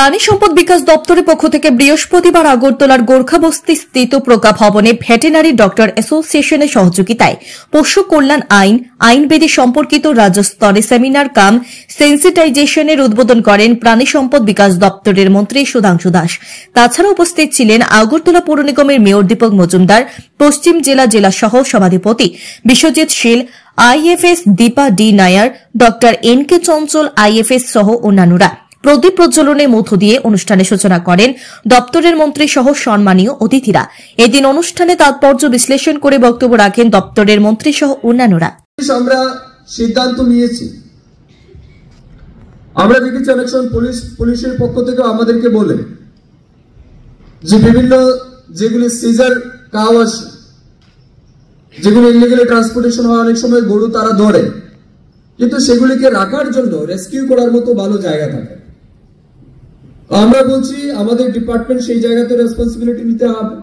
প্রাণী সম্পদ বিকাশ দপ্তরের পক্ষ থেকে বৃহস্পতিবার আগরতলার গোর্খাবস্তি স্থিত প্রজ্ঞা ভবনে ভেটেরিনারি ডক্টর অ্যাসোসিয়েশনের সহযোগিতায় পশু কল্যাণ আইনবিধি সম্পর্কিত রাজ্য স্তরে সেমিনার কাম সেন্সিটাইজেশনের উদ্বোধন করেন প্রাণী সম্পদ বিকাশ দপ্তরের মন্ত্রী সুধাংশু দাস। তাছাড়া উপস্থিত ছিলেন আগরতলা পৌর নিগমের মেয়র দীপক মজুমদার, পশ্চিম জেলা সহ সভাধিপতি Biswajit Sil, IFS Deepa D Nair, doctor N K. Chanchal, IFS সহ অন্যান্যরা। প্রদীপ প্রজ্বলনের মধ্য দিয়ে অনুষ্ঠানের সূচনা করেন দপ্তরের মন্ত্রী সহ সম্মানীয় অতিথিরা। এদিন অনুষ্ঠানে তাৎপর্য বিশ্লেষণ করে বক্তব্য রাখেন দপ্তরের মন্ত্রী সহ অন্যান্যরা। আমরা সিদ্ধান্ত নিয়েছি, আমরা দেখেছি অনেক সময় পুলিশের পক্ষ থেকে আমাদেরকে বলে যে বিভিন্ন যেগুলি সিজার কাউ আসে, যেগুলো ইলিগালি ট্রান্সপোর্টেশন হয়, অনেক সময় গরু তারা ধরে, কিন্তু সেগুলিকে রাখার জন্য রেস্কিউ করার মতো ভালো জায়গা থাকে। আমরা বলছি আমাদের ডিপার্টমেন্ট সেই জায়গাতে রেসপন্সিবিলিটি নিতে হবে।